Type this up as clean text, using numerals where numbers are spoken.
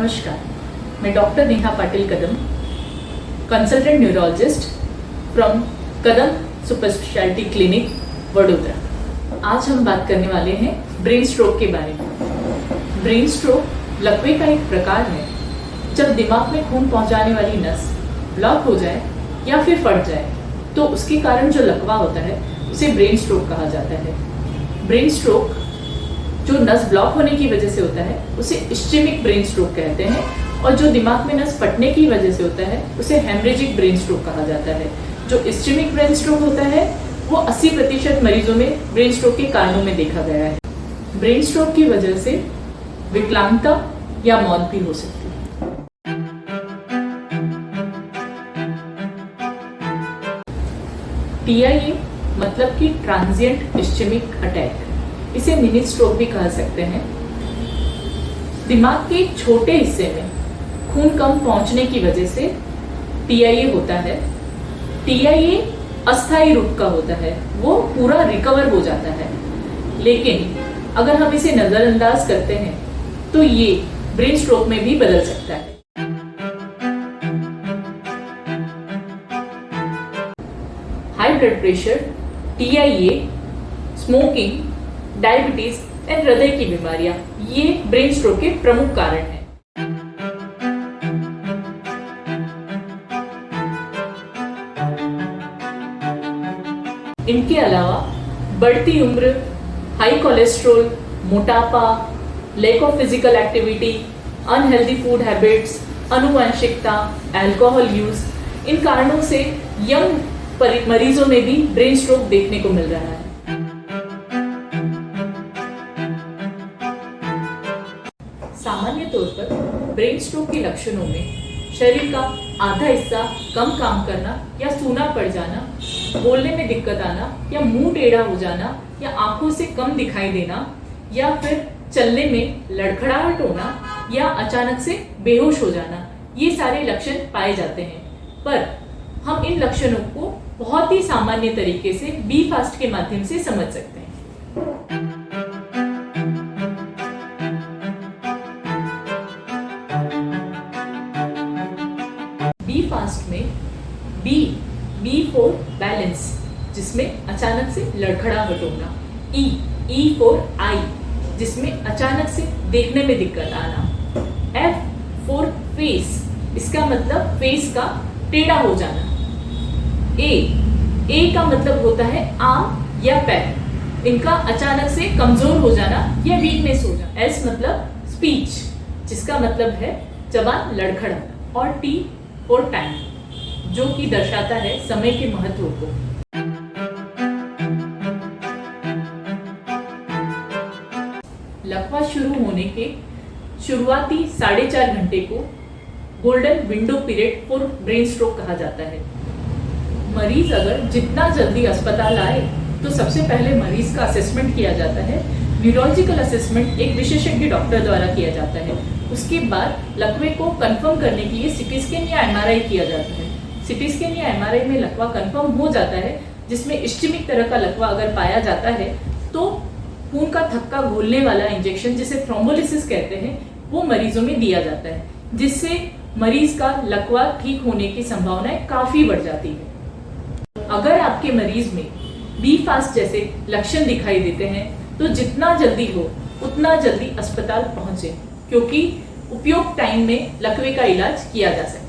नमस्कार, मैं doctor Neha Patil Kadam, consultant neurologist from Kadam super speciality clinic Vadodara. आज हम बात करने वाले हैं ब्रेन स्ट्रोक के बारे में। ब्रेन स्ट्रोक लकवे का एक प्रकार है जब दिमाग में खून पहुंचाने वाली नस ब्लॉक हो जाए या फिर फट जाए तो उसके कारण जो लकवा होता है उसे ब्रेन स्ट्रोक कहा जाता है। ब्रेन स्ट्रोक जो नस ब्लॉक होने की वजह से होता है उसे इस्चेमिक ब्रेन स्ट्रोक कहते हैं, और जो दिमाग में नस फटने की वजह से होता है उसे हेमरेजिक ब्रेन स्ट्रोक कहा जाता है। जो इस्चेमिक ब्रेन स्ट्रोक होता है वो 80% मरीजों में ब्रेन स्ट्रोक के कारणों में देखा गया है। ब्रेन स्ट्रोक की वजह से विकलांगता या मौत भी हो सकती है। TIA मतलब कि ट्रांजिएंट इस्चेमिक अटैक, इसे मिनी स्ट्रोक भी कह सकते हैं। दिमाग के एक छोटे हिस्से में खून कम पहुंचने की वजह से TIA होता है। TIA अस्थायी रूप का होता है, वो पूरा रिकवर हो जाता है, लेकिन अगर हम इसे नजरअंदाज करते हैं तो ये ब्रेन स्ट्रोक में भी बदल सकता है। High blood pressure, TIA, smoking, diabetes और हृदय की बीमारियां ये ब्रेन स्ट्रोक के प्रमुख कारण हैं। इनके अलावा बढ़ती उम्र, हाई कोलेस्ट्रॉल, मोटापा, lack of physical activity, unhealthy food habits, आनुवंशिकता, अल्कोहल यूज, इन कारणों से यंग मरीजों में भी ब्रेन स्ट्रोक देखने को मिल रहा है। सामान्य तौर पर ब्रेन स्ट्रोक के लक्षणों में शरीर का आधा हिस्सा कम काम करना या सूना पड़ जाना, बोलने में दिक्कत आना या मुंह टेढ़ा हो जाना या आंखों से कम दिखाई देना या फिर चलने में लड़खड़ाहट होना या अचानक से बेहोश हो जाना, ये सारे लक्षण पाए जाते हैं। पर हम इन लक्षणों को बहुत ही सामान्य तरीके से बी फास्ट के माध्यम से समझ सकते हैं। बी फास्ट में बी फॉर बैलेंस, जिसमें अचानक से लड़खड़ाहट होना, ई फॉर आई, जिसमें अचानक से देखने में दिक्कत आना, एफ फॉर फेस, इसका मतलब फेस का टेढ़ा हो जाना, ए का मतलब होता है आंख या पैर, इनका अचानक से कमजोर हो जाना या वीकनेस हो जाना, एस मतलब स्पीच, जिसका मतलब है जबान लड़खड़ाना, और टी और टाइम, जो कि दर्शाता है समय के महत्व को। लकवा शुरू होने के शुरुआती 4.5 घंटे को golden window period for brain stroke कहा जाता है। मरीज अगर जितना जल्दी अस्पताल आए तो सबसे पहले मरीज का असेसमेंट किया जाता है। न्यूरोलॉजिकल असेसमेंट एक विशेषज्ञ डॉक्टर द्वारा किया जाता है। उसके बाद लकवे को कंफर्म करने के लिए सिटी स्कैन या MRI किया जाता है। सिटी स्कैन या MRI में लकवा कंफर्म हो जाता है, जिसमें इस्चेमिक तरह का लकवा अगर पाया जाता है तो खून का थक्का घोलने वाला इंजेक्शन, जिसे थ्रोम्बोलिसिस कहते हैं, वो मरीजों में दिया जाता है, जिससे मरीज का लकवा ठीक होने की संभावनाएं काफी बढ़ जाती है। अगर आपके मरीज में बी फास्ट जैसे लक्षण दिखाई देते हैं तो जितना जल्दी हो उतना जल्दी अस्पताल पहुंचे, क्योंकि उपयुक्त टाइम में लकवे का इलाज किया जा सकता है।